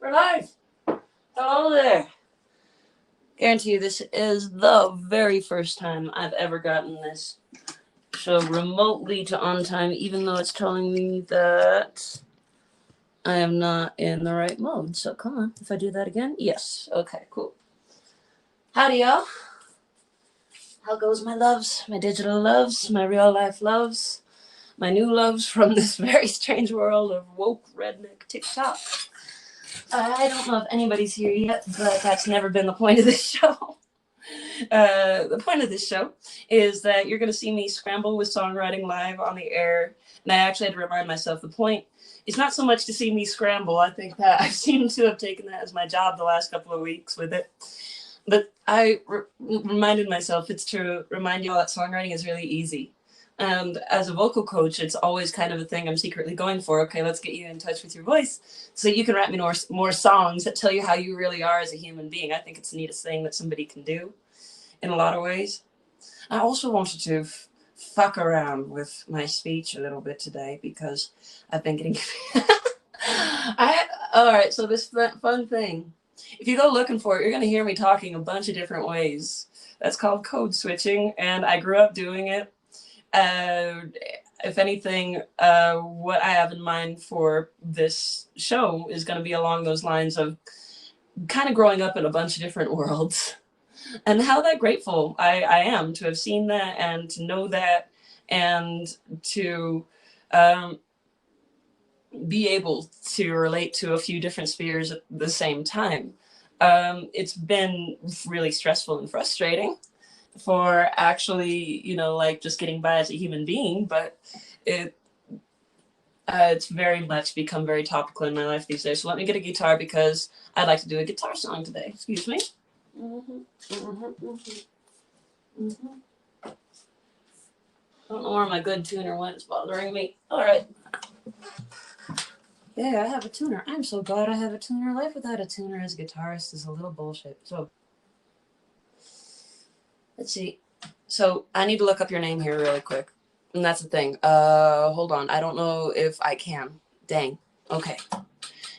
We're live. Hello there. Guarantee you this is the very first time I've ever gotten this show remotely to on time, even though it's telling me that I am not in the right mode. So come on, if I do that again, yes. Okay, cool. Howdy, y'all. How goes my loves, my digital loves, my real life loves, my new loves from this very strange world of woke redneck TikTok? I don't know if anybody's here yet, but that's never been the point of this show. The point of this show is that you're going to see me scramble with songwriting live on the air. And I actually had to remind myself the point is not so much to see me scramble. I think that I seem to have taken that as my job the last couple of weeks with it. But I reminded myself it's to remind you all that songwriting is really easy. And as a vocal coach, it's always kind of a thing I'm secretly going for. Okay, let's get you in touch with your voice so you can write me more songs that tell you how you really are as a human being. I think it's the neatest thing that somebody can do in a lot of ways. I also wanted to fuck around with my speech a little bit today because I've been getting... All right, so this fun thing. If you go looking for it, you're going to hear me talking a bunch of different ways. That's called code switching, and I grew up doing it. If anything, what I have in mind for this show is going to be along those lines of kind of growing up in a bunch of different worlds and how that grateful I am to have seen that and to know that and to be able to relate to a few different spheres at the same time. It's been really stressful and frustrating for actually, like just getting by as a human being, but it's very much become very topical in my life these days. So let me get a guitar because I'd like to do a guitar song today. Excuse me. I don't know where my good tuner went. It's bothering me. All right. Yeah, I have a tuner. I'm so glad I have a tuner. Life without a tuner as a guitarist is a little bullshit. So let's see. So I need to look up your name here really quick. And that's the thing. Hold on. I don't know if I can. Dang. Okay.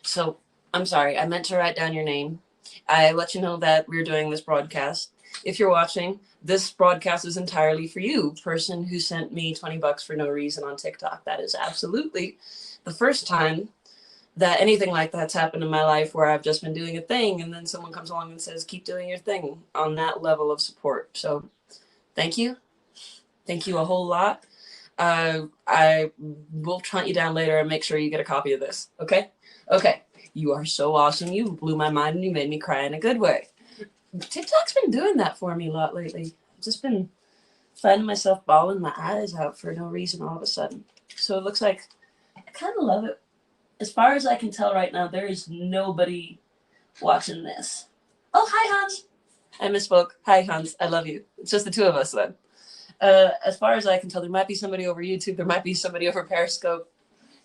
So I'm sorry. I meant to write down your name. I let you know that we're doing this broadcast. If you're watching, this broadcast is entirely for you, person who sent me $20 for no reason on TikTok. That is absolutely the first time that anything like that's happened in my life where I've just been doing a thing and then someone comes along and says, keep doing your thing on that level of support. So thank you. Thank you a whole lot. I will hunt you down later and make sure you get a copy of this. Okay? Okay. You are so awesome. You blew my mind and you made me cry in a good way. TikTok's been doing that for me a lot lately. I've just been finding myself bawling my eyes out for no reason all of a sudden. So it looks like I kind of love it. As far as I can tell right now, there is nobody watching this. Oh, hi, Hans. I misspoke. Hi, Hans. I love you. It's just the two of us then. As far as I can tell, there might be somebody over YouTube. There might be somebody over Periscope.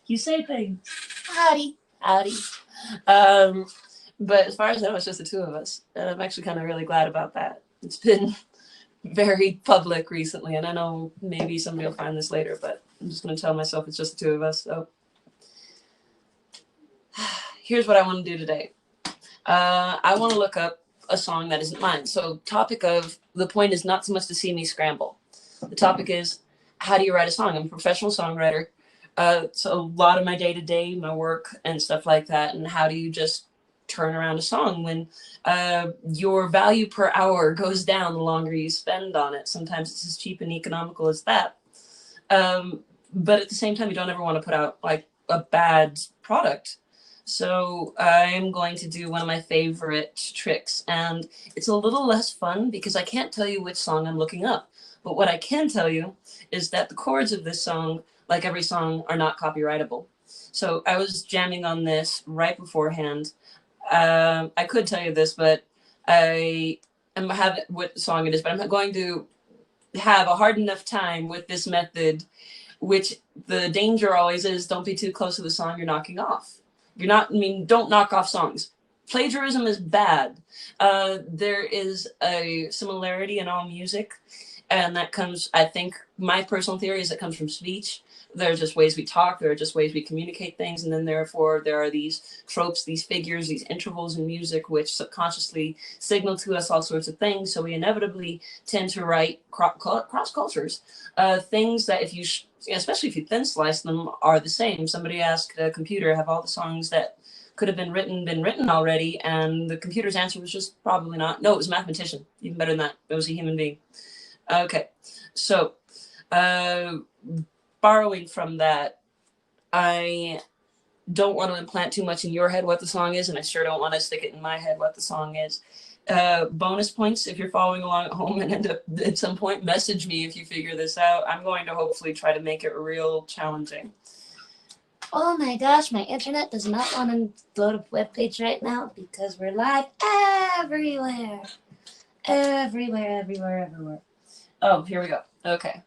You say things. Howdy. Howdy. But as far as I know, it's just the two of us. And I'm actually kind of really glad about that. It's been very public recently, and I know maybe somebody will find this later, but I'm just going to tell myself it's just the two of us. So here's what I want to do today. I want to look up a song that isn't mine. So the point is not so much to see me scramble. The topic is, how do you write a song? I'm a professional songwriter. So a lot of my day-to-day, my work and stuff like that, and how do you just turn around a song when your value per hour goes down the longer you spend on it. Sometimes it's as cheap and economical as that. But at the same time, you don't ever want to put out like a bad product. So I'm going to do one of my favorite tricks, and it's a little less fun because I can't tell you which song I'm looking up. But what I can tell you is that the chords of this song, like every song, are not copyrightable. So I was jamming on this right beforehand. I could tell you this, but I have what song it is, but I'm going to have a hard enough time with this method, which the danger always is, don't be too close to the song you're knocking off. Don't knock off songs. Plagiarism is bad. There is a similarity in all music, and that comes, I think, my personal theory is it comes from speech. there are just ways we talk, there are just ways we communicate things, and then therefore there are these tropes, these figures, these intervals in music which subconsciously signal to us all sorts of things. So we inevitably tend to write cross cultures, things that if you especially if you thin slice them, are the same. Somebody asked a computer, have all the songs that could have been written already? And the computer's answer was just probably not. No, it was a mathematician. Even better than that, it was a human being. Okay, so borrowing from that, I don't want to implant too much in your head what the song is, and I sure don't want to stick it in my head what the song is. Bonus points if you're following along at home and end up at some point message me if you figure this out. I'm going to hopefully try to make it real challenging. Oh my gosh, my internet does not want to load a webpage right now because we're live everywhere. Everywhere. Oh, here we go. Okay.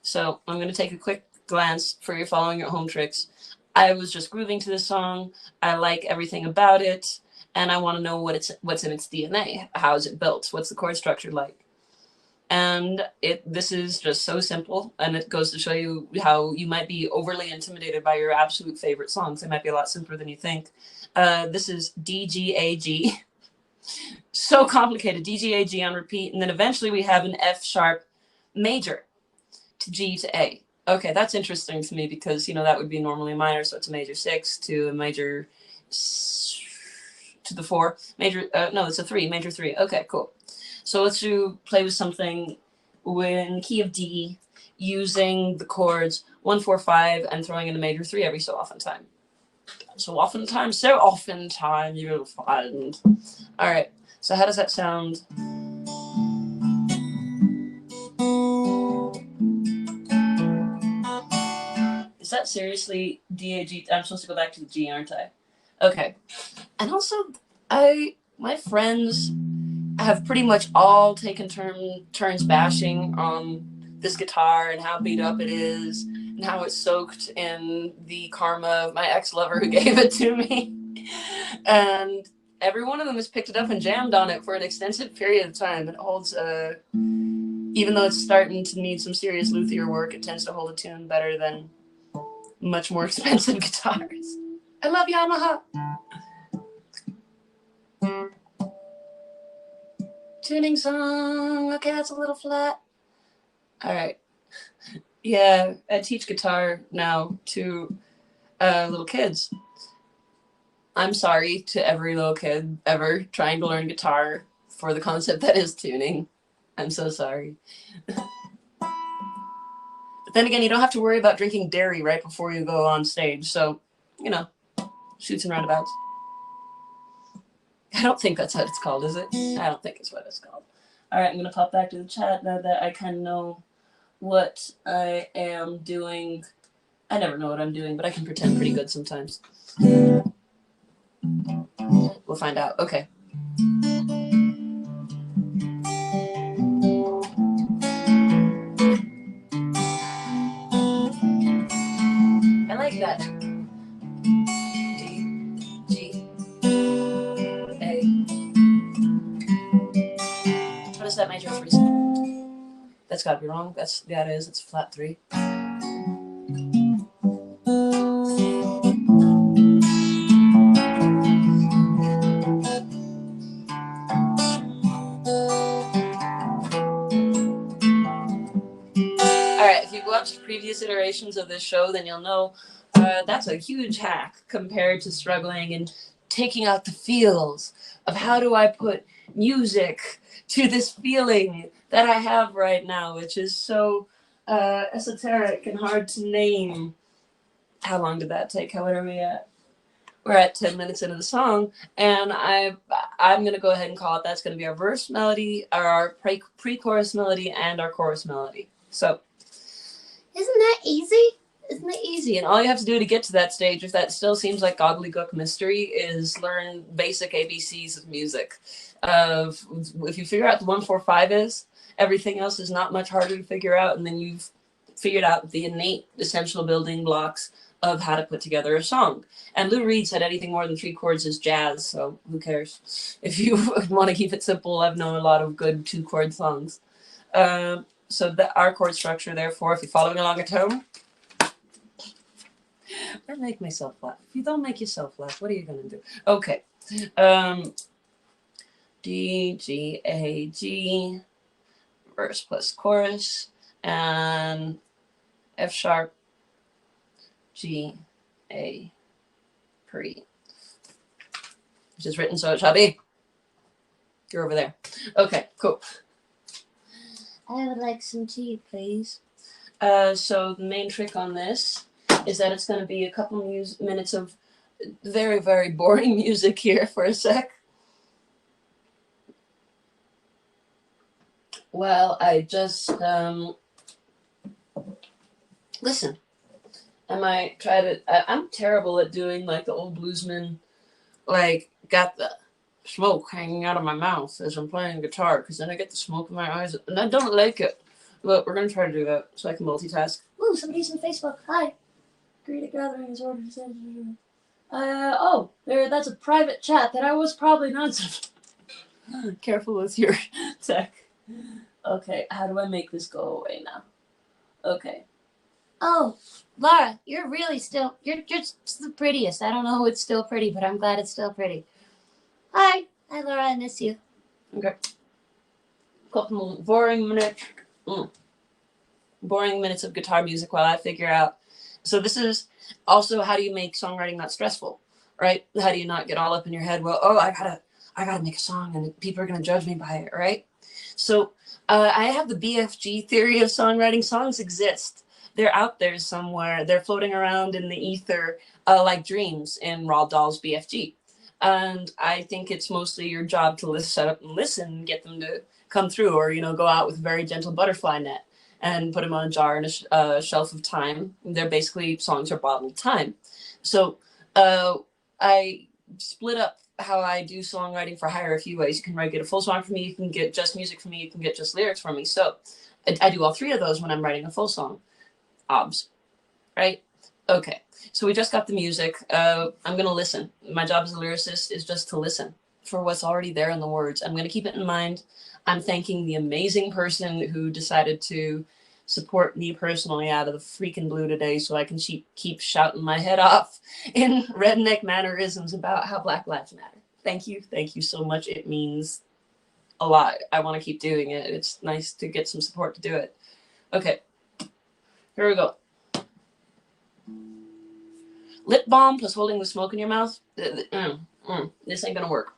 So I'm going to take a quick glance for your following at home tricks. I was just grooving to this song. I like everything about it. And I want to know what's in its DNA. How is it built? What's the chord structure like? And this is just so simple, and it goes to show you how you might be overly intimidated by your absolute favorite songs. They might be a lot simpler than you think. This is D, G, A, G. So complicated. D, G, A, G on repeat, and then eventually we have an F sharp major to G to A. Okay, that's interesting to me because, you know, that would be normally minor, so it's a major 6 to a major to the 4. Major, no, it's a 3, major 3. Okay, cool. So let's play with something in key of D using the chords 1, 4, 5 and throwing in a major 3 every so often, you'll find. All right, so how does that sound? Is that seriously D, A, G? I'm supposed to go back to the G, aren't I? Okay. And also, my friends have pretty much all taken turns bashing on this guitar and how beat up it is and how it's soaked in the karma of my ex-lover who gave it to me. And every one of them has picked it up and jammed on it for an extensive period of time. It holds, even though it's starting to need some serious luthier work, it tends to hold a tune better than much more expensive guitars. I love Yamaha. Tuning song. Okay, that's a little flat. All right. Yeah, I teach guitar now to little kids. I'm sorry to every little kid ever trying to learn guitar for the concept that is tuning. I'm so sorry. But then again, you don't have to worry about drinking dairy right before you go on stage. So, you know, shoots and roundabouts. I don't think that's what it's called, is it? I don't think it's what it's called. All right, I'm going to pop back to the chat now that I kind of know what I am doing. I never know what I'm doing, but I can pretend pretty good sometimes. We'll find out. Okay. I like that. D, G, A. What is that major 3? That's got to be wrong. It's a flat 3. Alright, if you've watched previous iterations of this show, then you'll know that's a huge hack compared to struggling and taking out the feels of how do I put music to this feeling that I have right now, which is so esoteric and hard to name. How long did that take? How are we at? We're at 10 minutes into the song, and I'm going to go ahead and call it. That's going to be our verse melody, or our pre-chorus melody, and our chorus melody. So, Isn't that easy? Isn't it easy? And all you have to do to get to that stage, if that still seems like gobbledygook mystery, is learn basic ABCs of music. If you figure out the 1, 4, 5 is, everything else is not much harder to figure out, and then you've figured out the innate essential building blocks of how to put together a song. And Lou Reed said anything more than 3 chords is jazz, so who cares? If you want to keep it simple, I've known a lot of good 2-chord songs. So our chord structure, therefore, if you're following along at home, I make myself laugh. If you don't make yourself laugh, what are you gonna do? Okay. D, G, A, G, verse plus chorus, and F sharp, G, A, pre. Which is written so it shall be. You're over there. Okay, cool. I would like some tea, please. So the main trick on this is that it's going to be a couple minutes of very, very boring music here for a sec. Well, I just listen. I might try to. I'm terrible at doing like the old bluesman, like got the smoke hanging out of my mouth as I'm playing guitar, because then I get the smoke in my eyes, and I don't like it. But we're gonna try to do that so I can multitask. Ooh, somebody's on Facebook. Hi. Greet a gathering is ordered. Oh, that's a private chat that I was probably not. Careful with your tech. Okay, how do I make this go away now? Okay. Oh, Laura, you're just the prettiest. I don't know it's still pretty, but I'm glad it's still pretty. Hi, Laura, I miss you. Okay. Couple boring minutes. Boring minutes of guitar music while I figure out. So this is also how do you make songwriting not stressful, right? How do you not get all up in your head? Well, oh, I gotta make a song and people are gonna judge me by it, right? So I have the BFG theory of songwriting. Songs exist. They're out there somewhere. They're floating around in the ether like dreams in Roald Dahl's BFG. And I think it's mostly your job to set up and listen and get them to come through, or, go out with a very gentle butterfly net and put them on a jar and a shelf of time. They're basically songs are bottled time. So I split up how I do songwriting for hire a few ways. You can get a full song from me, you can get just music from me, you can get just lyrics from me. So I do all three of those when I'm writing a full song. Obs. Right? Okay. So we just got the music. I'm going to listen. My job as a lyricist is just to listen for what's already there in the words. I'm going to keep it in mind. I'm thanking the amazing person who decided to support me personally out of the freaking blue today so I can keep shouting my head off in redneck mannerisms about how Black Lives Matter. Thank you. Thank you so much. It means a lot. I want to keep doing it. It's nice to get some support to do it. Okay. Here we go. Lip balm plus holding the smoke in your mouth. This ain't gonna work.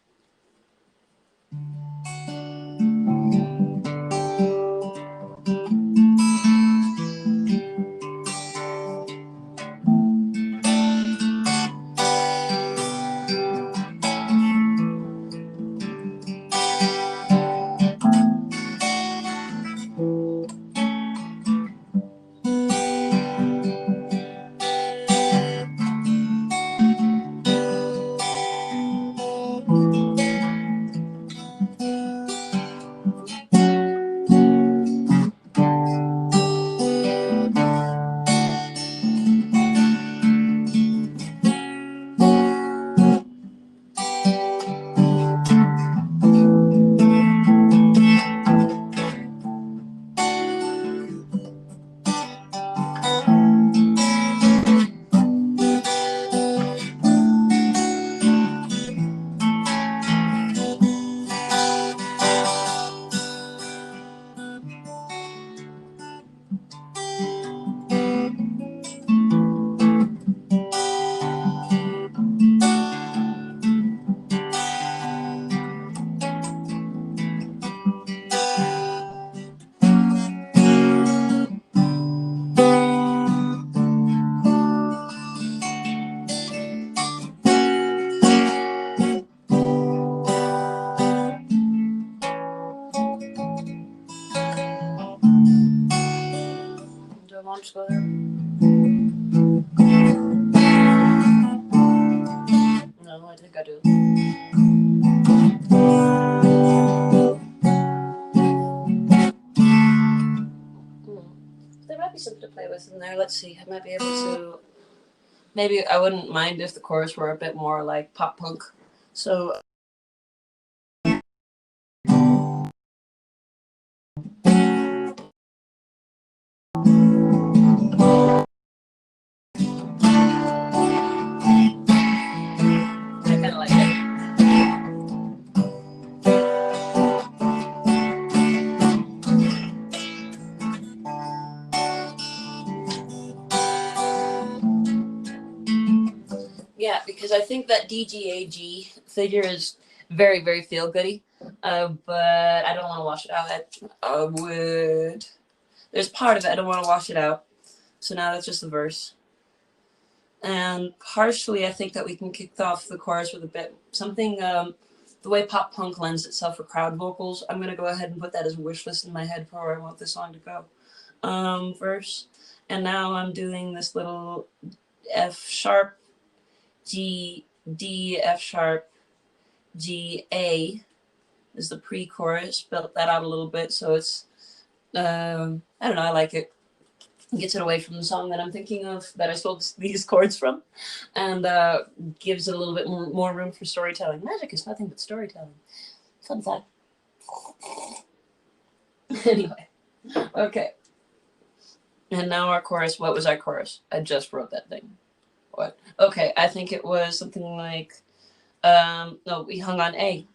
Do I want to go there? No, I think I do. There might be something to play with in there. Let's see. I might be able to. Maybe I wouldn't mind if the chorus were a bit more like pop punk. So. Yeah, because I think that DGAG figure is very, very feel goody. But I don't want to wash it out. I would. There's part of it I don't want to wash it out. So now that's just the verse. And partially, I think that we can kick off the chorus with a bit something. The way pop punk lends itself for crowd vocals, I'm gonna go ahead and put that as a wish list in my head for where I want this song to go. Verse, and now I'm doing this little F sharp, G, D, F sharp, G, A is the pre-chorus. Built that out a little bit, so it's I don't know. I like it. Gets it away from the song that I'm thinking of, that I stole these chords from, and gives it a little bit more room for storytelling. Magic is nothing but storytelling. Fun fact. Anyway, okay. And now our chorus. What was our chorus? I just wrote that thing. What? Okay, I think it was something like, no, we hung on A.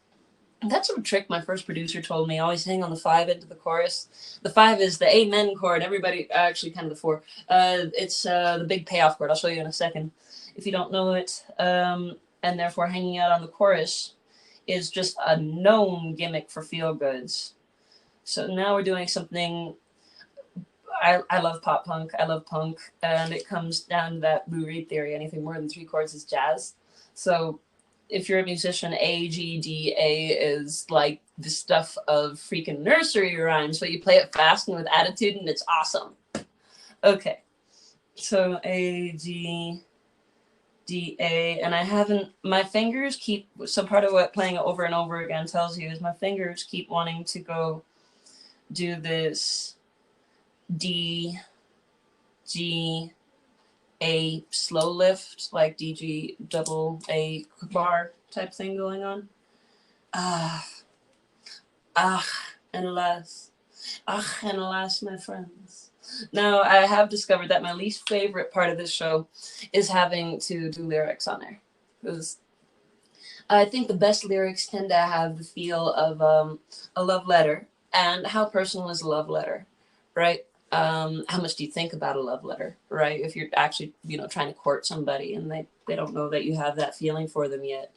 That's a trick my first producer told me. Always hang on the 5 into the chorus. The 5 is the amen chord. Everybody, actually, kind of the 4. It's the big payoff chord. I'll show you in a second if you don't know it. And therefore, hanging out on the chorus is just a known gimmick for feel goods. So now we're doing something. I love pop punk. I love punk, and it comes down to that Lou Reed theory. Anything more than 3 chords is jazz. So if you're a musician, A, G, D, A is like the stuff of freaking nursery rhymes, but you play it fast and with attitude, and it's awesome. Okay, so A, G, D, A, and I haven't, my fingers keep, so part of what playing it over and over again tells you is my fingers keep wanting to go do this D, G, A slow lift, like D, G, double A bar type thing going on. And alas, my friends. Now, I have discovered that my least favorite part of this show is having to do lyrics on there. Because I think the best lyrics tend to have the feel of a love letter. And how personal is a love letter, right? How much do you think about a love letter, right? If you're actually, trying to court somebody and they don't know that you have that feeling for them yet.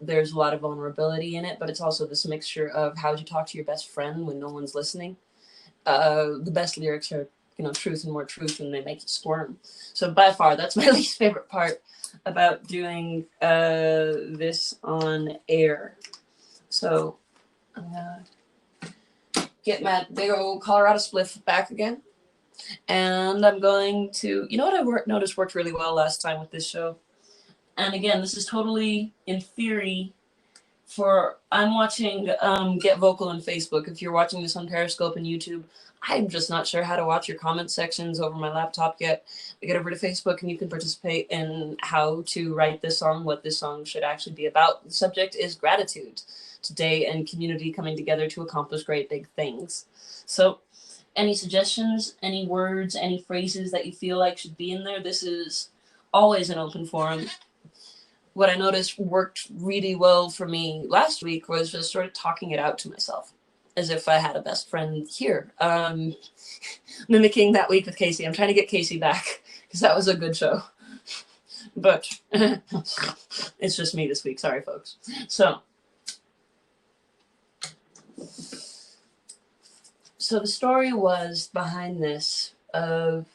There's a lot of vulnerability in it, but it's also this mixture of how you talk to your best friend when no one's listening. The best lyrics are, truth and more truth, and they make you squirm. So by far, that's my least favorite part about doing this on air. So I'm gonna get my big old Colorado spliff back again. And I'm going to, what I noticed worked really well last time with this show? And again, this is totally in theory I'm watching Get Vocal on Facebook. If you're watching this on Periscope and YouTube, I'm just not sure how to watch your comment sections over my laptop yet. Get over to Facebook and you can participate in how to write this song, what this song should actually be about. The subject is gratitude today and community coming together to accomplish great big things. So any suggestions, any words, any phrases that you feel like should be in there, this is always an open forum. What I noticed worked really well for me last week was just sort of talking it out to myself as if I had a best friend here. Mimicking that week with Casey. I'm trying to get Casey back because that was a good show. But it's just me this week. Sorry, folks. So the story was behind this of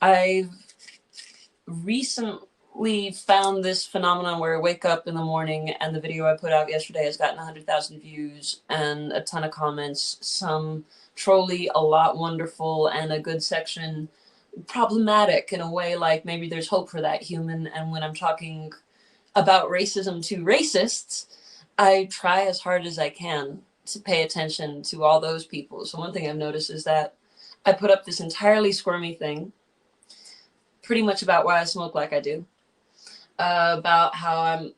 I've recently found this phenomenon where I wake up in the morning and the video I put out yesterday has gotten 100,000 views and a ton of comments, some trolly, a lot wonderful, and a good section problematic in a way like maybe there's hope for that human. And when I'm talking about racism to racists, I try as hard as I can to pay attention to all those people. So one thing I've noticed is that I put up this entirely squirmy thing, pretty much about why I smoke like I do, about how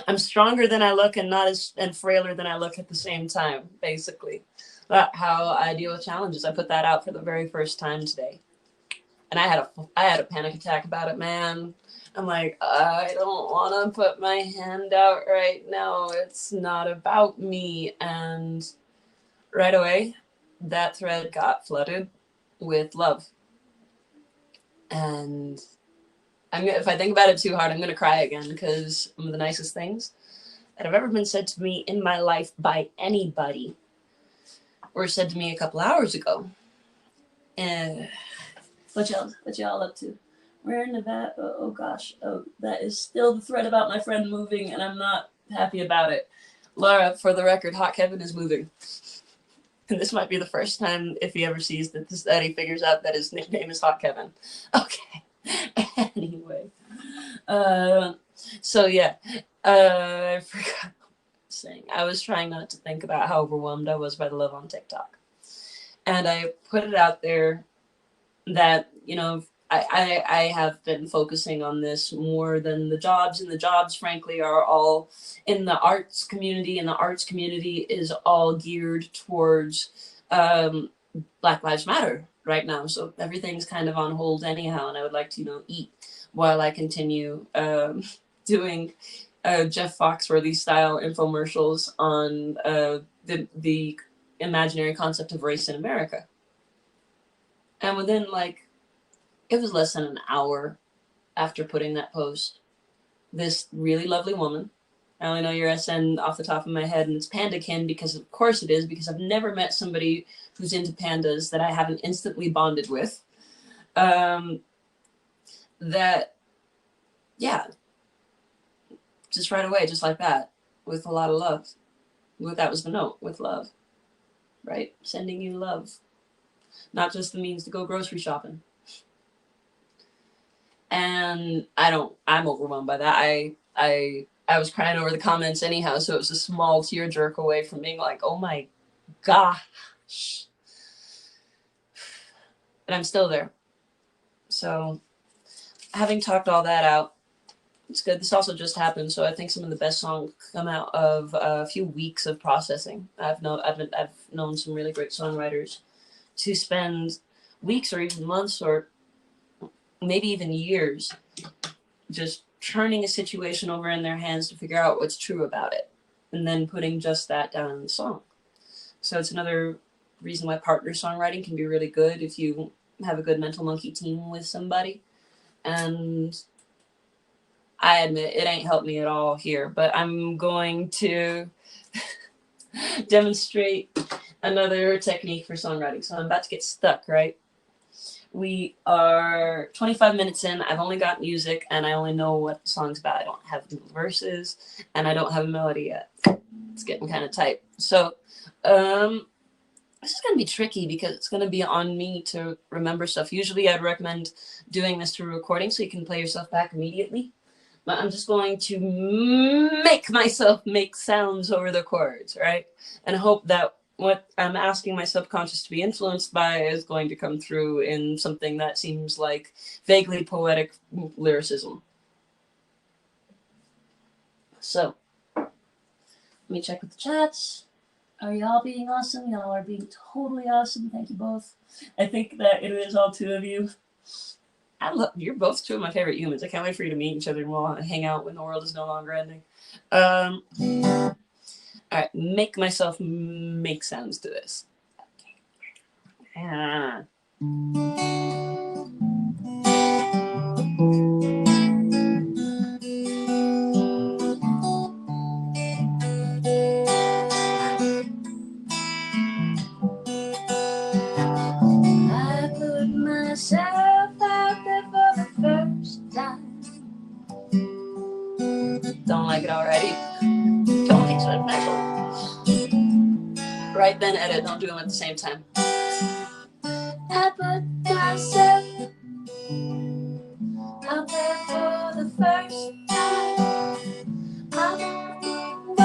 I'm stronger than I look and not and frailer than I look at the same time, basically. About how I deal with challenges. I put that out for the very first time today. And I had a panic attack about it, man. I'm like, I don't want to put my hand out right now. It's not about me. And right away, that thread got flooded with love. And if I think about it too hard, I'm going to cry again, because some of the nicest things that have ever been said to me in my life by anybody were said to me a couple hours ago. And what y'all up to? We're in Nevada. Oh gosh. Oh, that is still the thread about my friend moving, and I'm not happy about it. Laura, for the record, Hot Kevin is moving. And this might be the first time, if he ever sees that he figures out that his nickname is Hot Kevin. Okay. Anyway. So yeah. I forgot what I was saying. I was trying not to think about how overwhelmed I was by the love on TikTok. And I put it out there that, you know, I have been focusing on this more than the jobs, and the jobs, frankly, are all in the arts community, and the arts community is all geared towards Black Lives Matter right now. So everything's kind of on hold anyhow, and I would like to, you know, eat while I continue doing Jeff Foxworthy style infomercials on the imaginary concept of race in America. And within, like, it was less than an hour after putting that post, this really lovely woman, I only know your SN off the top of my head, and it's Pandakin, because of course it is, because I've never met somebody who's into pandas that I haven't instantly bonded with. That, yeah, just right away, just like that, with a lot of love. That was the note, with love, right? Sending you love, not just the means to go grocery shopping. And I'm overwhelmed by that. I was crying over the comments anyhow, so it was a small tear jerk away from being like, oh my gosh. And I'm still there. So having talked all that out, it's good. This also just happened, so I think some of the best songs come out of a few weeks of processing. I've known some really great songwriters to spend weeks or even months or maybe even years just turning a situation over in their hands to figure out what's true about it, and then putting just that down in the song. So it's another reason why partner songwriting can be really good if you have a good mental monkey team with somebody. And I admit it ain't helped me at all here, but I'm going to demonstrate another technique for songwriting. So I'm about to get stuck, right? We are 25 minutes in. I've only got music, and I only know what the song's about. I don't have verses, and I don't have a melody yet. It's getting kind of tight. So this is going to be tricky, because it's going to be on me to remember stuff. Usually I'd recommend doing this through recording so you can play yourself back immediately. But I'm just going to make myself make sounds over the chords, right? And hope that what I'm asking my subconscious to be influenced by is going to come through in something that seems like vaguely poetic lyricism. So, let me check with the chats. Are y'all being awesome? Y'all are being totally awesome. Thank you both. I think that it is all two of you. You're both two of my favorite humans. I can't wait for you to meet each other, and we'll hang out when the world is no longer ending. All right, make myself make sounds to this. I put myself out there for the first time. Don't like it already? Don't think so. Right then, edit. Don't do them at the same time. I put myself out there for the first time. I'm on the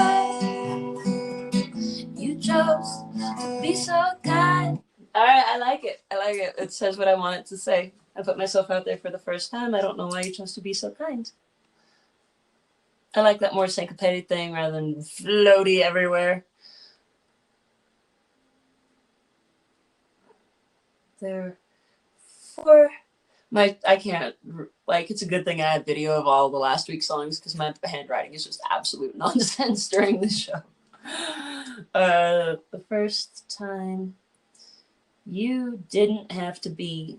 way. You chose to be so kind. All right, I like it. I like it. It says what I want it to say. I put myself out there for the first time. I don't know why you chose to be so kind. I like that more syncopated thing rather than floaty everywhere. Therefore, I can't, like, it's a good thing I had video of all the last week's songs, because my handwriting is just absolute nonsense during the show. The first time you didn't have to be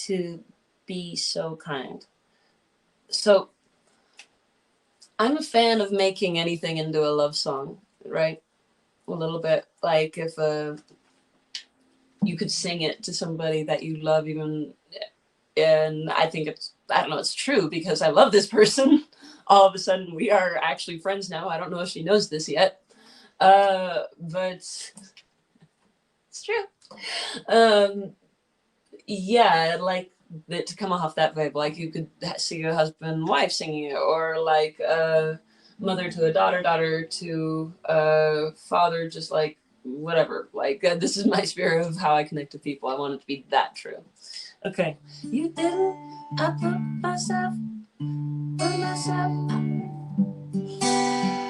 to be so kind. So I'm a fan of making anything into a love song, right? A little bit. Like if you could sing it to somebody that you love, even, and I think I don't know, it's true because I love this person. All of a sudden we are actually friends now. I don't know if she knows this yet. But it's true. Yeah, like that to come off that vibe. Like you could see a husband and wife singing it, or like a mother to a daughter, daughter to a father, just like whatever. Like this is my spirit of how I connect to people. I want it to be that true. Okay. You didn't. I put myself.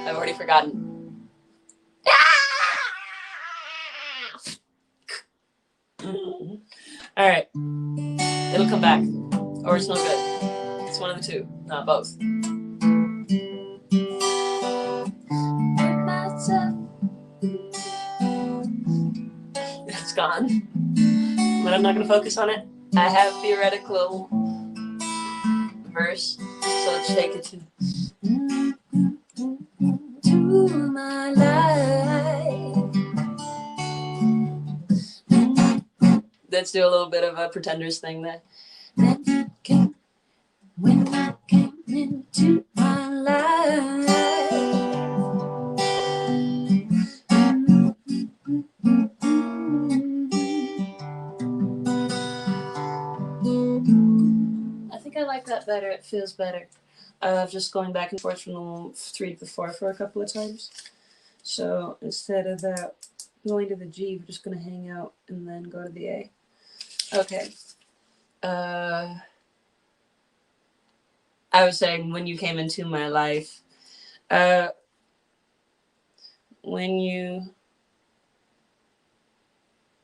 I've already forgotten. All right. It'll come back. Or it's no good. It's one of the two, not both. It's gone. But I'm not going to focus on it. I have theoretical verse, so let's take it to my life. Let's do a little bit of a Pretenders thing there. When you came into my life, I think I like that better. It feels better. Just going back and forth from the 3 to the 4 for a couple of times. So instead of that going to the G, we're just going to hang out and then go to the A. Okay. I was saying when you came into my life, when you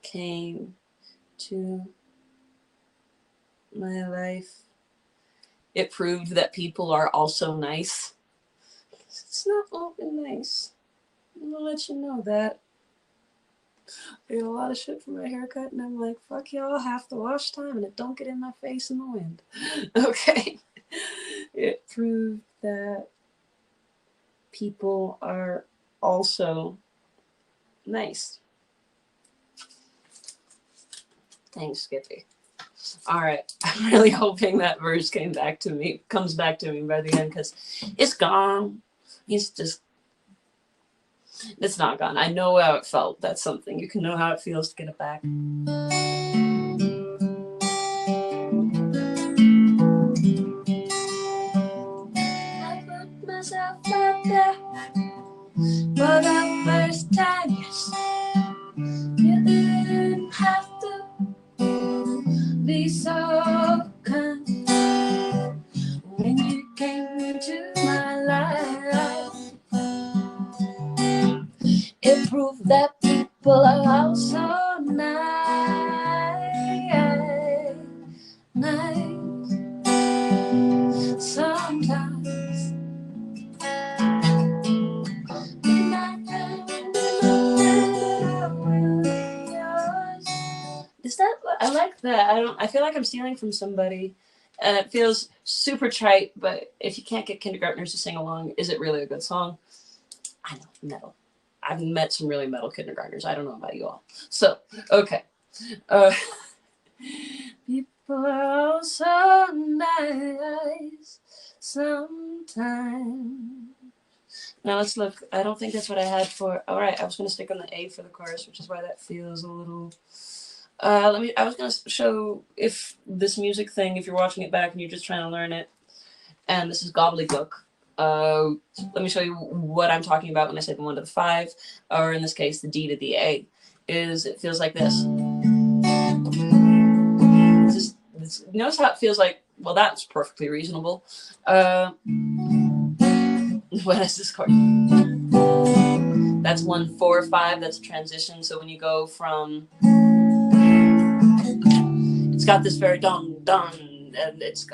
came to my life, it proved that people are also nice. It's not all been nice. I'm gonna let you know that. I get a lot of shit for my haircut, and I'm like, fuck y'all, half the wash time, and it don't get in my face in the wind. Okay. It proved that people are also nice. Thanks, Skippy. All right. I'm really hoping that verse comes back to me by the end, because it's gone. It's not gone. I know how it felt. That's something. You can know how it feels to get it back. I put myself out there for the first time. Yes. You didn't have to be so kind when you came into my life. It proved that people are also nice. Sometimes. Is that? I like that. I feel like I'm stealing from somebody, and it feels super trite. But if you can't get kindergartners to sing along, is it really a good song? I know, metal. I've met some really metal kindergartners. I don't know about you all. So, okay. People are also nice sometimes. Now let's look. I don't think that's what I had for. All right, I was going to stick on the A for the chorus, which is why that feels a little. I was going to show if this music thing, if you're watching it back and you're just trying to learn it, and this is gobbledygook. Let me show you what I'm talking about when I say the 1 to the 5, or in this case, the D to the A. It feels like this. Notice how it feels like, well, that's perfectly reasonable. What is this chord? That's 1, 4, 5, that's a transition. So when you go from, it's got this very dun, dun, and it's,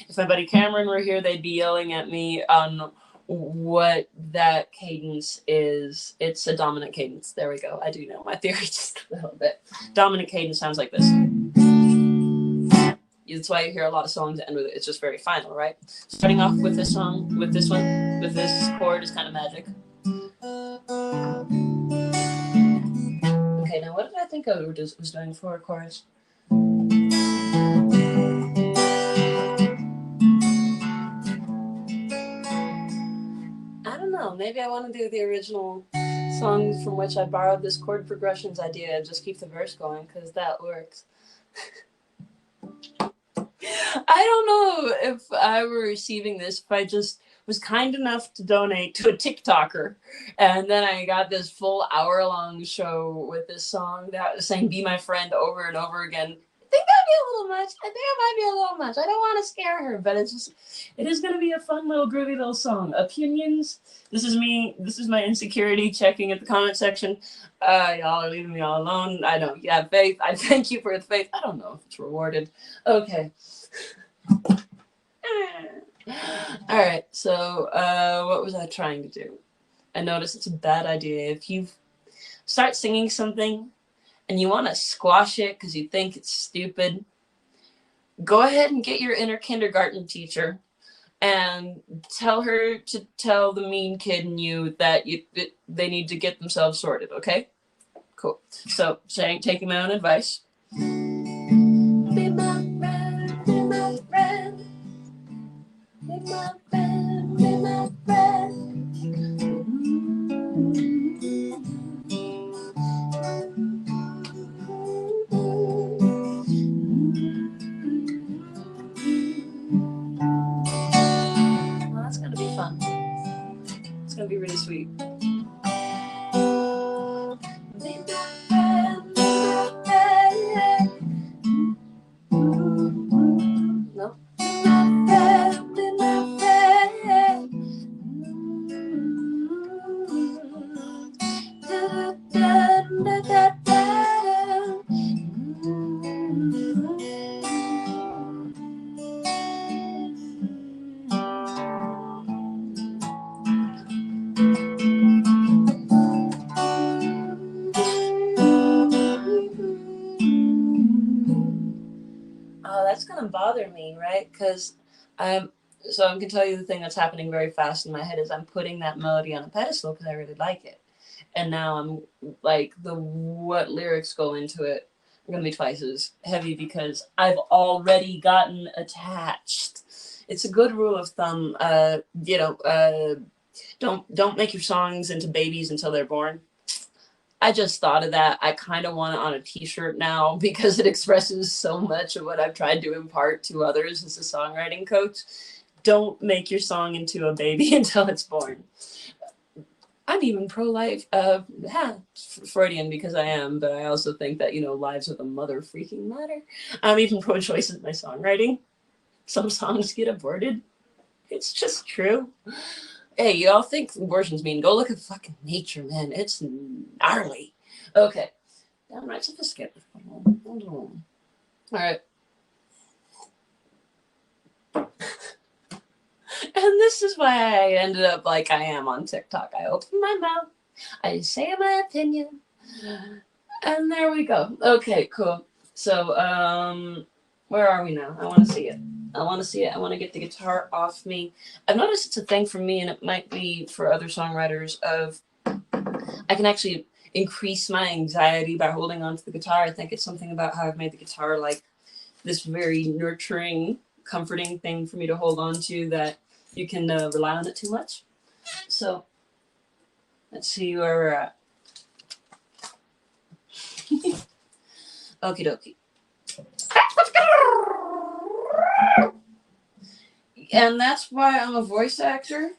if my buddy Cameron were here, they'd be yelling at me on what that cadence is. It's a dominant cadence. There we go. I do know my theory just a little bit. Dominant cadence sounds like this. That's why you hear a lot of songs end with it. It's just very final, right? Starting off with this song, with this one, with this chord is kind of magic. Okay, now what did I think I was doing for a chorus? I don't know. Maybe I want to do the original songs from which I borrowed this chord progressions idea and just keep the verse going, because that works. I don't know if I were receiving this, if I just was kind enough to donate to a TikToker, and then I got this full hour-long show with this song that was saying "Be My Friend" over and over again. I think that'd be a little much. I think it might be a little much. I don't want to scare her, but it is going to be a fun little groovy little song. Opinions? This is me. This is my insecurity checking at the comment section. Y'all are leaving me all alone. I don't have faith. I thank you for the faith. I don't know if it's rewarded. Okay. All right. So, what was I trying to do? I noticed it's a bad idea. If you start singing something and you want to squash it because you think it's stupid, go ahead and get your inner kindergarten teacher and tell her to tell the mean kid in you that they need to get themselves sorted, okay? Cool. So, taking my own advice. Be my friend, be my friend. Be my friend, be my friend. Well, that's gonna be fun. It's gonna be really sweet. No. Oh, that's gonna bother me, right? Because I'm gonna tell you the thing that's happening very fast in my head is I'm putting that melody on a pedestal because I really like it, and now I'm like what lyrics go into it are gonna be twice as heavy because I've already gotten attached. It's a good rule of thumb. Don't make your songs into babies until they're born. I just thought of that. I kind of want it on a t-shirt now because it expresses so much of what I've tried to impart to others as a songwriting coach. Don't make your song into a baby until it's born. I'm even pro-life. Freudian because I am, but I also think that, lives of the mother freaking matter. I'm even pro-choice in my songwriting. Some songs get aborted. It's just true. Hey, y'all think abortion's mean? Go look at fucking nature, man. It's gnarly. Okay. Downright sophisticated. All right. And this is why I ended up like I am on TikTok. I open my mouth. I say my opinion. And there we go. Okay, cool. So, where are we now? I want to see it. I want to get the guitar off me. I've noticed it's a thing for me, and it might be for other songwriters, of I can actually increase my anxiety by holding onto the guitar. I think it's something about how I've made the guitar like this very nurturing, comforting thing for me to hold on to that you can rely on it too much. So let's see where we're at. Okie dokie. And that's why I'm a voice actor,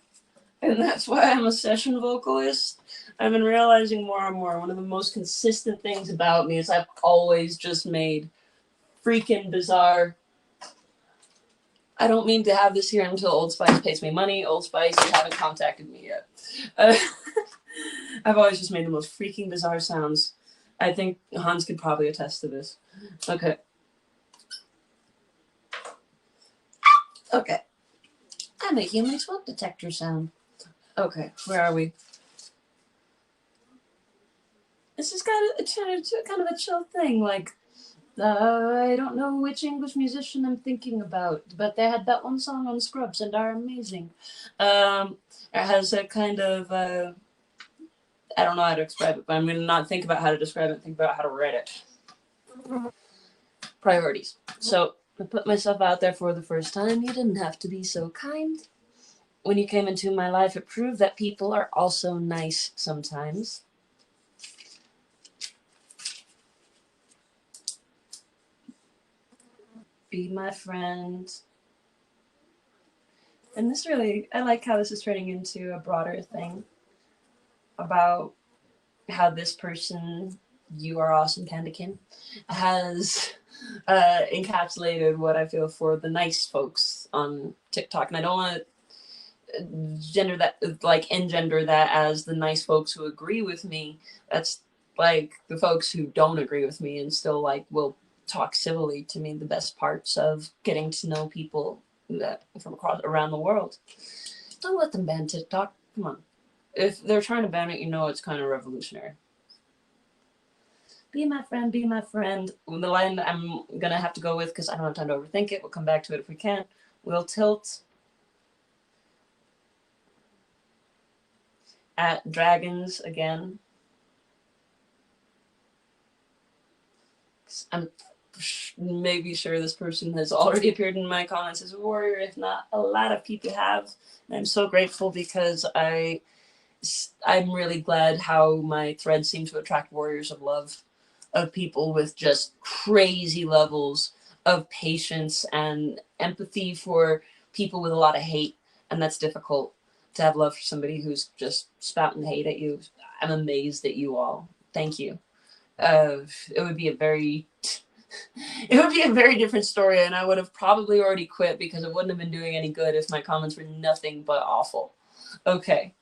and that's why I'm a session vocalist. I've been realizing more and more, one of the most consistent things about me is I've always just made freaking bizarre. I don't mean to have this here until Old Spice pays me money. Old Spice, you haven't contacted me yet. I've always just made the most freaking bizarre sounds. I think Hans could probably attest to this. Okay. Okay. I make human smoke detector sound. Okay, where are we? This is kind of a chill thing. Like, I don't know which English musician I'm thinking about, but they had that one song on Scrubs and are amazing. It has a kind of, I don't know how to describe it, but I'm going to not think about how to describe it, think about how to write it. Priorities. So, I put myself out there for the first time. You didn't have to be so kind. When you came into my life, it proved that people are also nice sometimes. Be my friend. And this really, I like how this is turning into a broader thing about how this person, you are awesome, Pandakin, has encapsulated what I feel for the nice folks on TikTok. And I don't want to engender that as the nice folks who agree with me. That's like the folks who don't agree with me and still like will talk civilly to me. The best parts of getting to know people that from across around the world. Don't let them ban TikTok. Come on. If they're trying to ban it, you know it's kind of revolutionary. Be my friend, be my friend. The line I'm gonna have to go with, because I don't have time to overthink it, we'll come back to it if we can. We'll tilt at dragons again. I'm maybe sure this person has already appeared in my comments as a warrior. If not, a lot of people have. And I'm so grateful because I'm really glad how my threads seem to attract warriors of love, of people with just crazy levels of patience and empathy for people with a lot of hate. And that's difficult to have love for somebody who's just spouting hate at you. I'm amazed at you all. Thank you. It would be a very different story, and I would have probably already quit because it wouldn't have been doing any good if my comments were nothing but awful. Okay.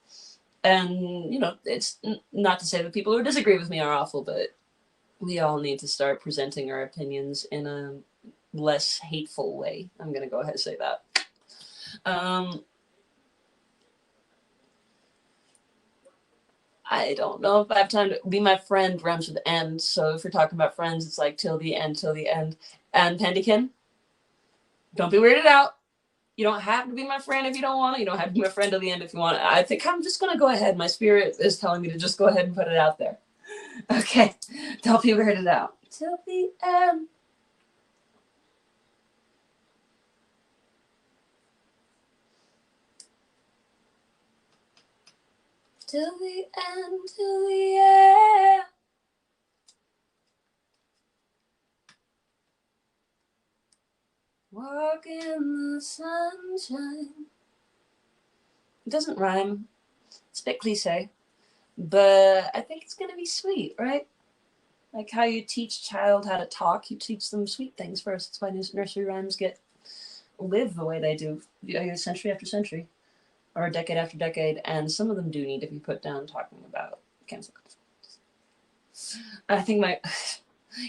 And, you know, it's not to say that people who disagree with me are awful, but we all need to start presenting our opinions in a less hateful way. I'm going to go ahead and say that. I don't know if I have time to be my friend rhymes with end. So if you're talking about friends, it's like till the end, till the end. And Pandakin, don't be weirded out. You don't have to be my friend if you don't want to. You don't have to be my friend till the end if you want to. I think I'm just going to go ahead. My spirit is telling me to just go ahead and put it out there. Okay. Don't be weirded out. Till the end. Till the end, till the end. Walk in the sunshine. It doesn't rhyme. It's a bit cliche. But I think it's going to be sweet, right? Like how you teach a child how to talk, you teach them sweet things first. That's why nursery rhymes live the way they do, century after century, or decade after decade, and some of them do need to be put down talking about cancel culture. I think my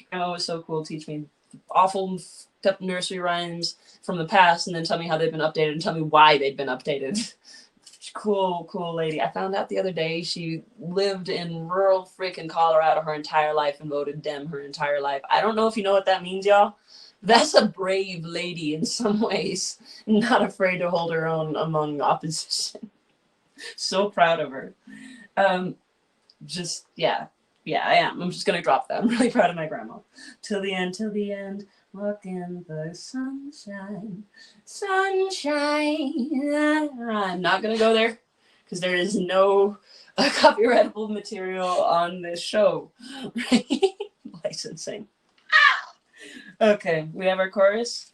grandma was so cool, teach me awful nursery rhymes from the past and then tell me how they've been updated and tell me why they'd been updated. Cool lady. I found out the other day she lived in rural freaking Colorado her entire life and voted Dem her entire life. I don't know if you know what that means, y'all. That's a brave lady in some ways. Not afraid to hold her own among opposition. So proud of her. Yeah, I am. I'm just gonna drop that. I'm really proud of my grandma. Till the end, walk in the sunshine. I'm not gonna go there because there is no copyrightable material on this show. Licensing. Okay, we have our chorus.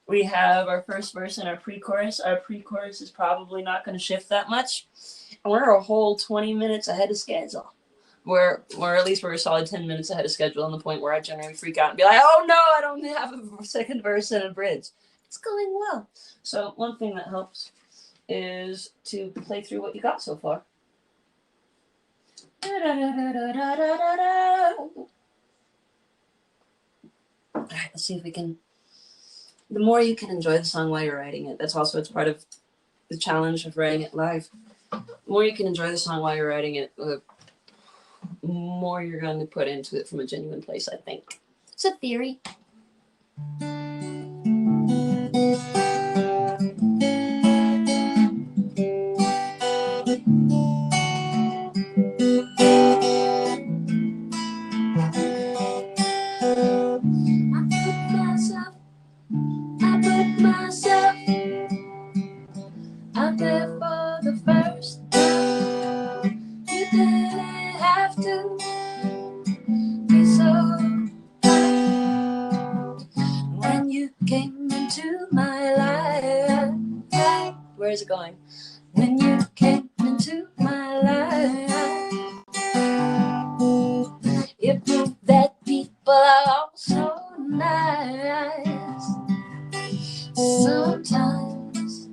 We have our first verse and our pre-chorus. Our pre-chorus is probably not going to shift that much. And we're a whole 20 minutes ahead of schedule. Or at least we're a solid 10 minutes ahead of schedule, on the point where I generally freak out and be like, oh no, I don't have a second verse and a bridge. It's going well. So one thing that helps is to play through what you got so far. All right, let's see if we can. The more you can enjoy the song while you're writing it, it's part of the challenge of writing it live. the more you can enjoy the song while you're writing it, the more you're going to put into it from a genuine place, I think. It's a theory. I put myself out there for the first time. You didn't have to be so kind when you came into my life. Where's it going? When you came into my life, it proved that people are so nice. Sometimes.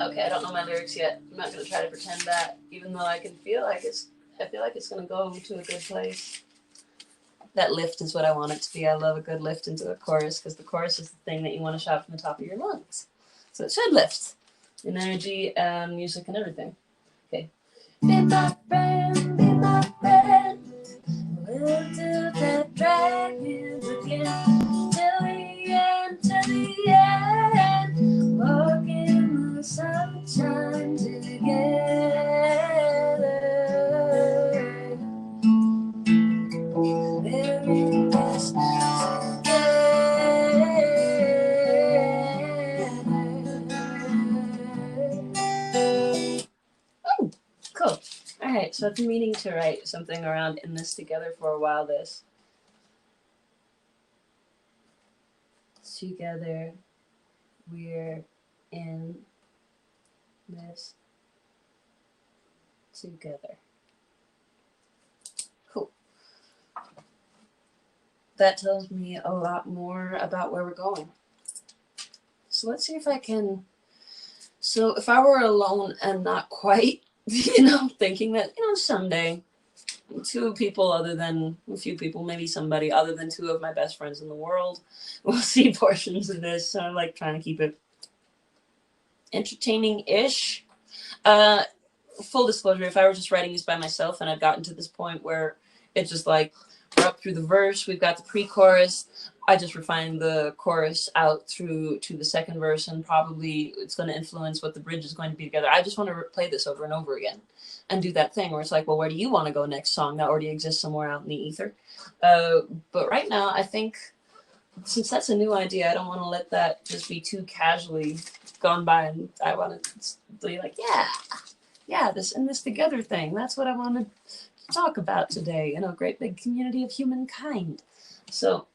Okay, I don't know my lyrics yet. I'm not gonna try to pretend that, even though I feel like it's gonna go to a good place. That lift is what I want it to be. I love a good lift into the chorus, because the chorus is the thing that you want to shout from the top of your lungs. So it should lift in energy and music and everything. Okay. Be my friend, be my friend. We'll do that dragon again. Till the end, till the end. Walk in the sunshine together. There in this Oh, cool. All right, so I've been meaning to write something around "in this together" for a while. This together, we're in this together. Cool. That tells me a lot more about where we're going. So let's see if I can. So if I were alone and not quite, thinking that, someday two people other than a few people, maybe somebody other than two of my best friends in the world will see portions of this. So I like trying to keep it entertaining-ish. Full disclosure, if I were just writing this by myself and I'd gotten to this point where it's just like, we're up through the verse, we've got the pre-chorus, I just refined the chorus out through to the second verse, and probably it's going to influence what the bridge is going to be together. I just want to play this over and over again and do that thing where it's like, well, where do you want to go next, song that already exists somewhere out in the ether? But right now, I think, since that's a new idea, I don't want to let that just be too casually gone by, and I want to be like, yeah, this and this together thing. That's what I want to talk about today in a great big community of humankind. So,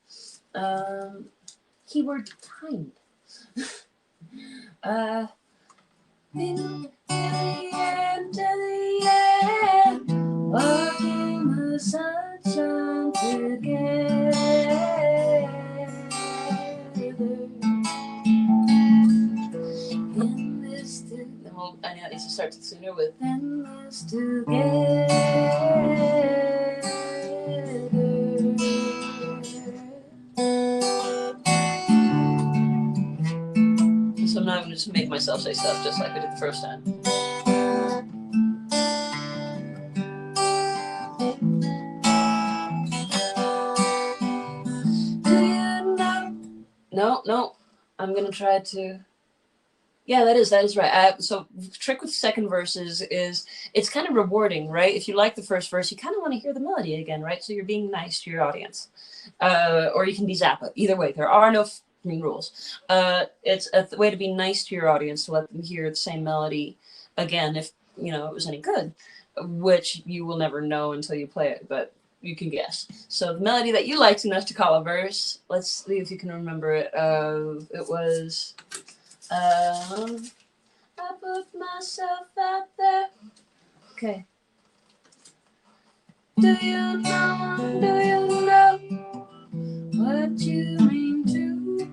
keyword kind. In the end, walking the sunshine together. In this I need to start sooner with "in this together." So I'm not going to just make myself say stuff just like we did the first time. Do you know? No. I'm going to try to. Yeah, that is right. So trick with second verses is it's kind of rewarding, right? If you like the first verse, you kind of want to hear the melody again, right? So you're being nice to your audience. Or you can be Zappa. Either way, there are no rules. It's a way to be nice to your audience, to let them hear the same melody again if, it was any good, which you will never know until you play it, but you can guess. So the melody that you liked enough to call a verse, let's see if you can remember it. It was... I put myself out there. Okay. Do you know what you mean to me?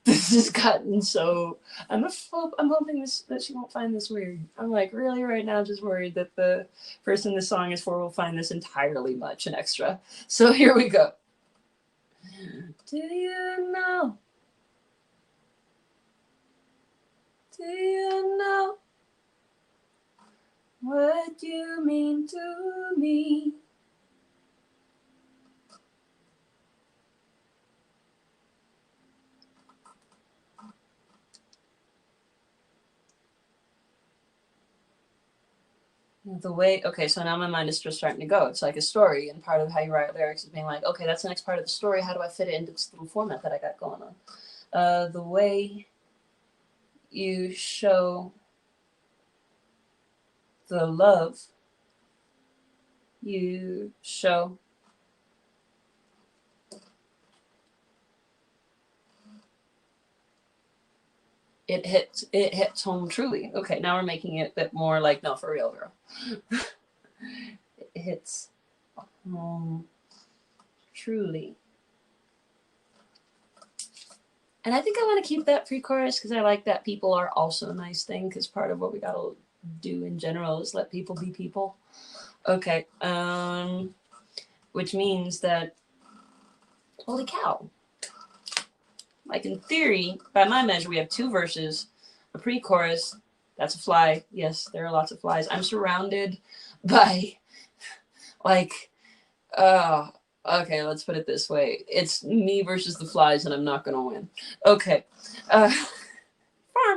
This has gotten so. I'm hoping that she won't find this weird. I'm like really right now just worried that the person this song is for will find this entirely much and extra. So here we go. Do you know? Do you know what you mean to me? The way, okay, so now my mind is just starting to go. It's like a story, and part of how you write lyrics is being like, okay, that's the next part of the story. How do I fit it into this little format that I got going on? The way you show the love you show it hits home truly. Okay, now we're making it a bit more like, no, for real, girl. It hits home truly. And I think I want to keep that pre-chorus because I like that people are also a nice thing, because part of what we gotta do in general is let people be people. Okay, which means that, holy cow, like in theory, by my measure, we have 2 verses, a pre-chorus. That's a fly. Yes, there are lots of flies. I'm surrounded by, like, okay, let's put it this way. It's me versus the flies, and I'm not gonna win. Okay. Farm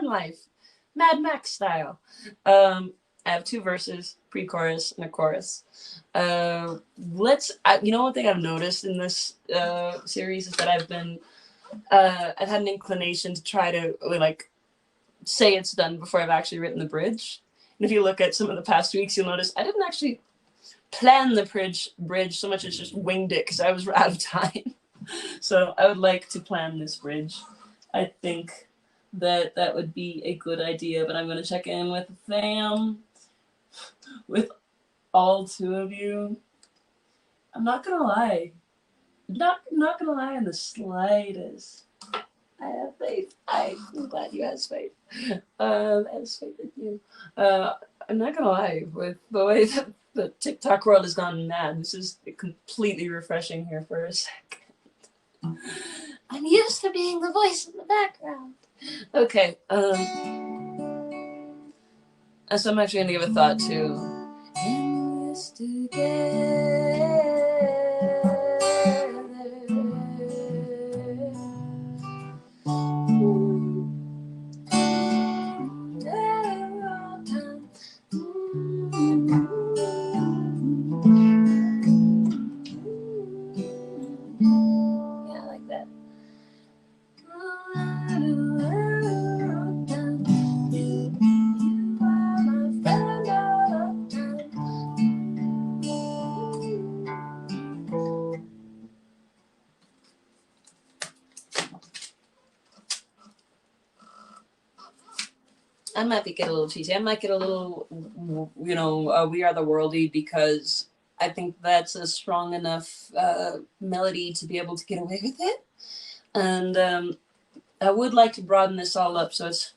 life. Mad Max style. I have 2 verses, pre-chorus and a chorus. You know, one thing I've noticed in this series is that I've had an inclination to try to like say it's done before I've actually written the bridge. And if you look at some of the past weeks, you'll notice I didn't actually plan the bridge so much as just winged it because I was out of time. So I would like to plan this bridge. I think that would be a good idea, but I'm going to check in with the fam, with all 2 of you. I'm not going to lie. Not going to lie in the slightest. I have faith. I'm glad you have faith. I have faith in you. I'm not gonna lie, with the way that the TikTok world has gone mad, this is completely refreshing here for a sec. I'm used to being the voice in the background. Okay, so I'm actually gonna give a thought to in this together. I might get a little cheesy. I might get a little, We Are the Worldy, because I think that's a strong enough melody to be able to get away with it. And I would like to broaden this all up. So it's,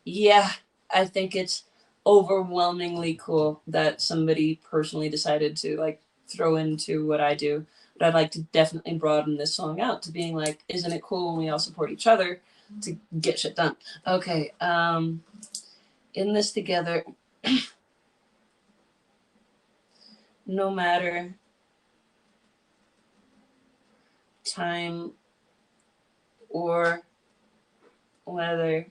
yeah, I think it's overwhelmingly cool that somebody personally decided to like throw into what I do. But I'd like to definitely broaden this song out to being like, isn't it cool when we all support each other to get shit done? Okay, in this together, no matter time or weather.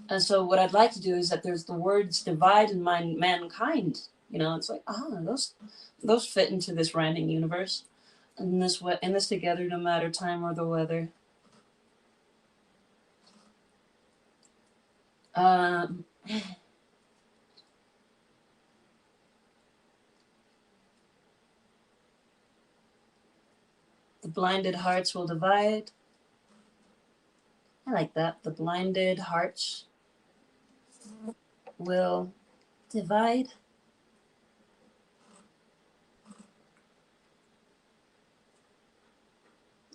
And so what I'd like to do is that there's the words divide and mankind. You know, it's like, those fit into this rhyming universe. And this together, no matter time or the weather. Um, the blinded hearts will divide. I like that. The blinded hearts will divide.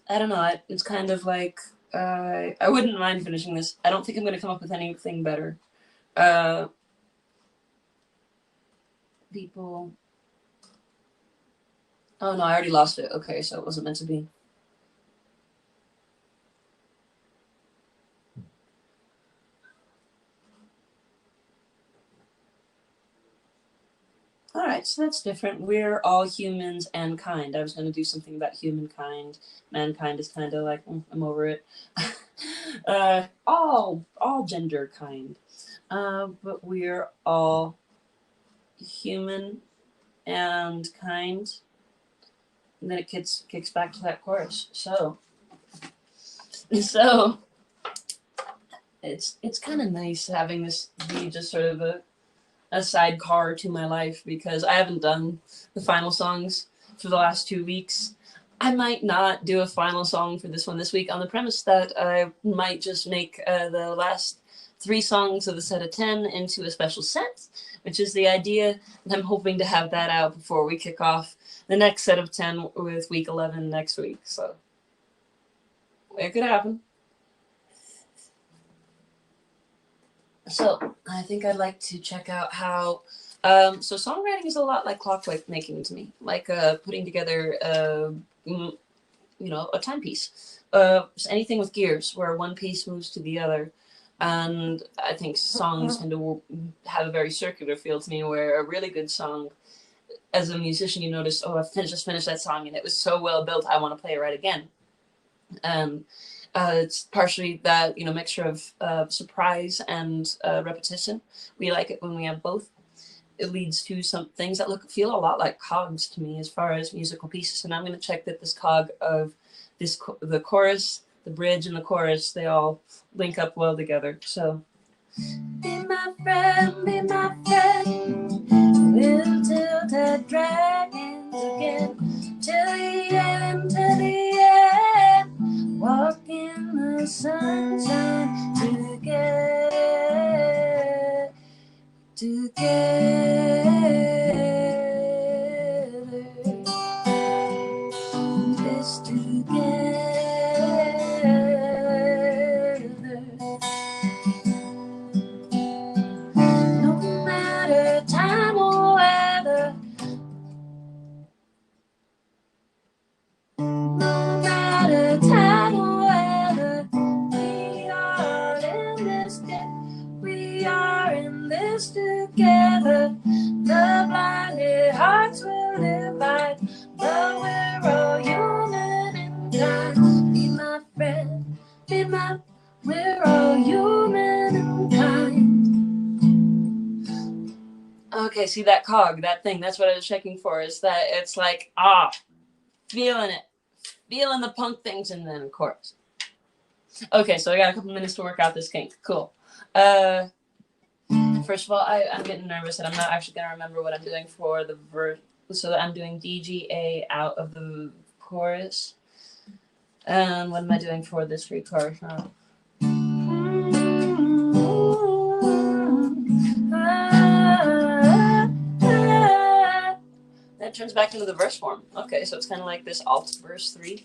I don't know. It's kind of like, I wouldn't mind finishing this. I don't think I'm going to come up with anything better. people. Oh no, I already lost it. Okay, so it wasn't meant to be. Alright, so that's different. We're all humans and kind. I was going to do something about humankind. Mankind is kind of like, I'm over it. All gender kind. But we're all human and kind. And then it kicks back to that chorus. So it's kind of nice having this be just sort of a sidecar to my life, because I haven't done the final songs for the last 2 weeks. I might not do a final song for this one this week, on the premise that I might just make the last 3 songs of the set of 10 into a special set, which is the idea. And I'm hoping to have that out before we kick off the next set of 10 with week 11 next week. So it could happen. So I think I'd like to check out how. So songwriting is a lot like clockwork making to me, like putting together, a timepiece. Anything with gears, where one piece moves to the other. And I think songs tend to have a very circular feel to me, where a really good song, as a musician, you notice, oh, just finished that song and it was so well built, I want to play it right again. And it's partially that, mixture of surprise and repetition. We like it when we have both. It leads to some things that feel a lot like cogs to me as far as musical pieces. And I'm going to check that this cog of the chorus, the bridge, and the chorus, they all link up well together. So, be my friend, we'll tilt our dragons again, till the end, walk in the sunshine together. This together. No matter time or weather, no matter time or weather, we are in this together. The blinded hearts will divide, but we're all human and kind. Be my friend, we're all human and kind. Okay, see that cog, that thing, that's what I was checking for, is that it's like, feeling it. Feeling the punk things, and then of course. Okay, so I got a couple minutes to work out this kink. Cool. First of all, I'm getting nervous and I'm not actually going to remember what I'm doing for the verse. So I'm doing D, G, A out of the chorus. And what am I doing for this free chorus? That turns back into the verse form. Okay, so it's kind of like this alt verse 3.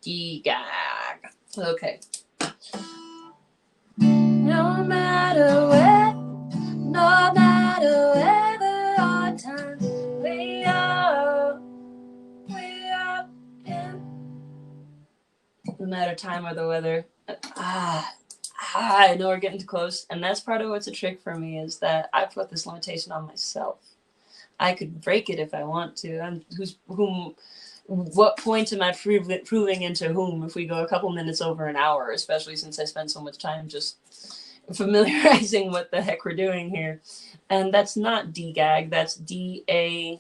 D-gag. Okay. No matter where, no matter weather or time, we are in. No matter time or the weather. I know we're getting too close, and that's part of what's a trick for me, is that I put this limitation on myself. I could break it if I want to. And what point am I proving into whom if we go a couple minutes over an hour, especially since I spend so much time just familiarizing what the heck we're doing here. And that's not D-gag, that's D-A.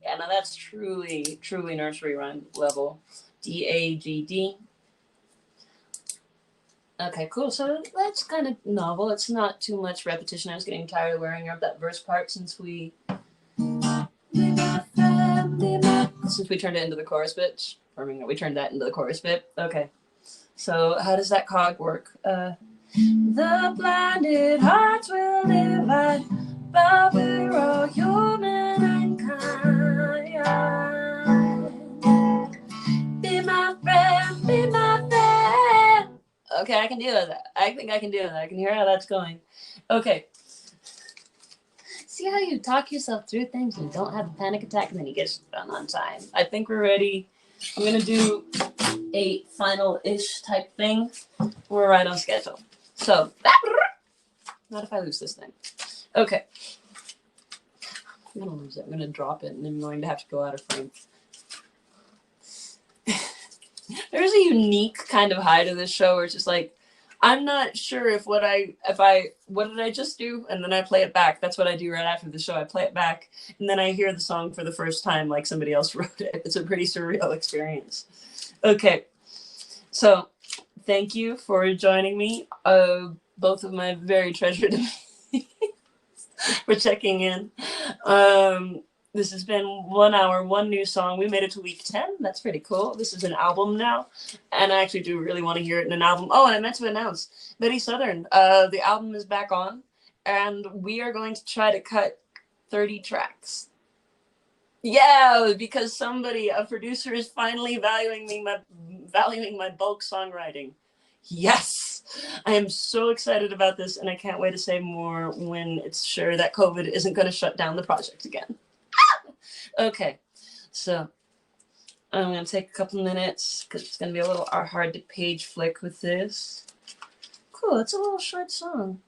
Yeah, now that's truly nursery rhyme level. D-A-G-D. Okay, cool. So that's kind of novel. It's not too much repetition. I was getting tired of wearing up that verse part since we turned it into the chorus bit. Or we turned that into the chorus bit. Okay. So how does that cog work? The blinded hearts will divide, but we're all human and kind. friend, be my friend. Okay, I can deal with that. I think I can deal with that. I can hear how that's going. Okay. See how you talk yourself through things and you don't have a panic attack and then you get done on time. I think we're ready. I'm going to do a final-ish type thing. We're right on schedule. So, not if I lose this thing. Okay. I'm going to lose it. I'm going to drop it and I'm going to have to go out of frame. There's a unique kind of high to this show where it's just like, I'm not sure if what did I just do? And then I play it back. That's what I do right after the show. I play it back and then I hear the song for the first time like somebody else wrote it. It's a pretty surreal experience. Okay. So thank you for joining me. Both of my very treasured for checking in. This has been 1 hour, 1 new song. We made it to week 10. That's pretty cool. This is an album now, and I actually do really want to hear it in an album. Oh, and I meant to announce Betty Southern. The album is back on, and we are going to try to cut 30 tracks. Yeah, because a producer is finally valuing my bulk songwriting. Yes, I am so excited about this, and I can't wait to say more when it's sure that COVID isn't going to shut down the project again. Okay, so I'm going to take a couple minutes because it's going to be a little hard to page flick with this. Cool, it's a little short song.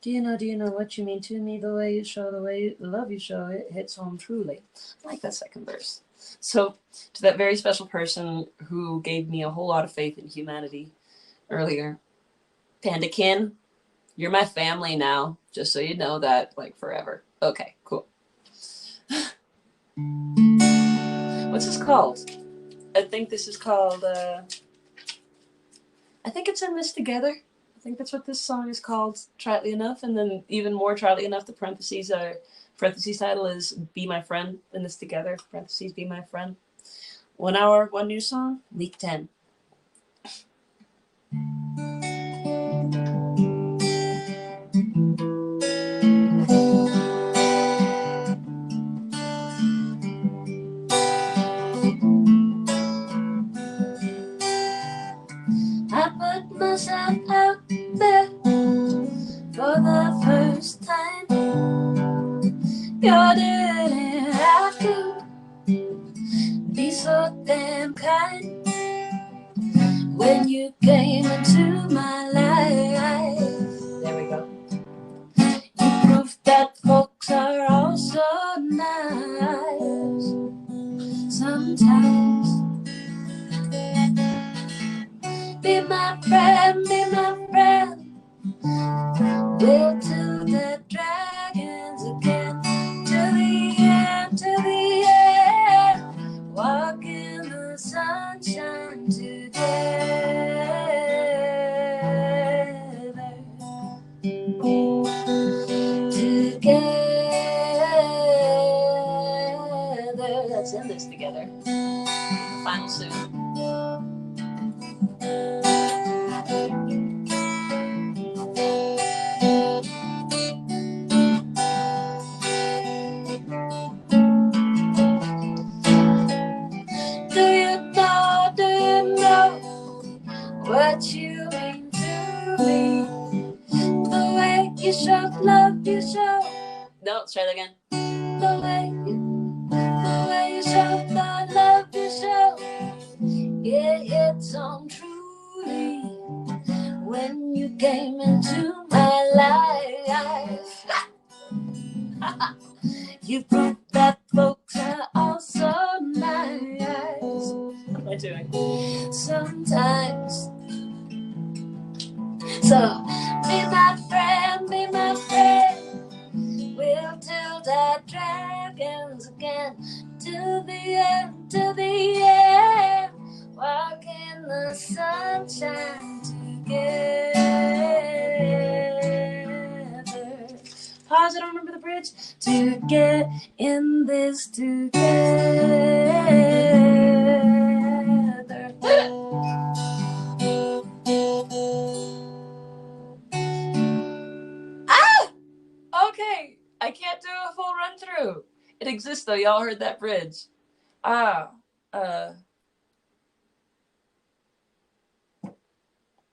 Do you know what you mean to me? The way you show, the love you show, it hits home truly. I like that second verse. So, to that very special person who gave me a whole lot of faith in humanity earlier, Pandakin, you're my family now, just so you know that, like, forever. Okay, cool. What's this called? I think this is called, I think it's In This Together. I think that's what this song is called, tritely enough. And then even more tritely enough, the parentheses title is Be My Friend, In This Together, parentheses, Be My Friend. 1 hour, 1 new song, week 10. I put myself out there for the first time. You didn't have to be so damn kind when you came into my life. There we go. You proved that folks are all so nice sometimes. Be my friend, be my friend. We'll till the dragons again. To the end, to the end. Walk in the sunshine together. Together. Let's end this together. Final soon. Do you know what you mean to me? The way you show love, you show. No, let's try that again. The way you show the love you show. Yeah, it's on truly when you came into my life. You proved that folks are also nice. What am I doing? Sometimes. So, be my friend, be my friend. We'll till the dragons again. To the end, to the end. Walk in the sunshine together. Pause, I don't remember the bridge. To get in this together. Okay, I can't do a full run through. It exists though. Y'all heard that bridge.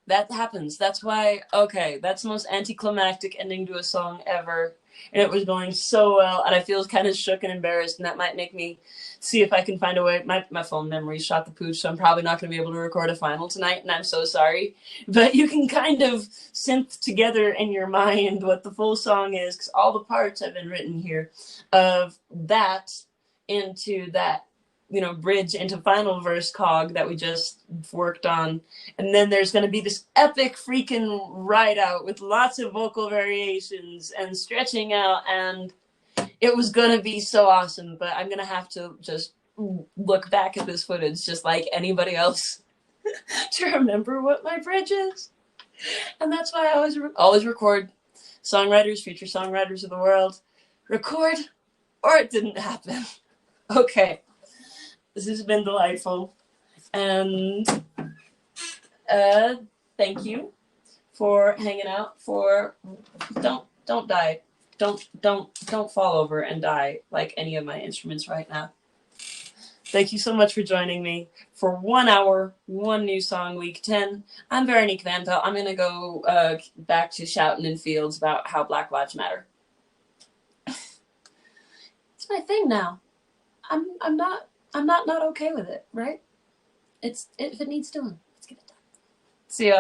That happens. That's why, okay, that's the most anticlimactic ending to a song ever. And it was going so well, and I feel kind of shook and embarrassed, and that might make me see if I can find a way. My phone memory shot the pooch, so I'm probably not going to be able to record a final tonight, and I'm so sorry. But you can kind of synth together in your mind what the full song is, because all the parts have been written here of that into that, you know, bridge into final verse cog that we just worked on. And then there's going to be this epic freaking ride out with lots of vocal variations and stretching out, and it was going to be so awesome. But I'm going to have to just look back at this footage just like anybody else to remember what my bridge is. And that's why I always record. Songwriters, future songwriters of the world, record or it didn't happen. Okay, this has been delightful, and thank you for hanging out. For don't die, don't fall over and die like any of my instruments right now. Thank you so much for joining me for 1 hour, 1 new song, week 10. I'm Veronique Van Pelt. I'm gonna go back to shouting in fields about how Black Lives Matter. It's my thing now. I'm not okay with it, right? If it needs doing, let's get it done. See ya.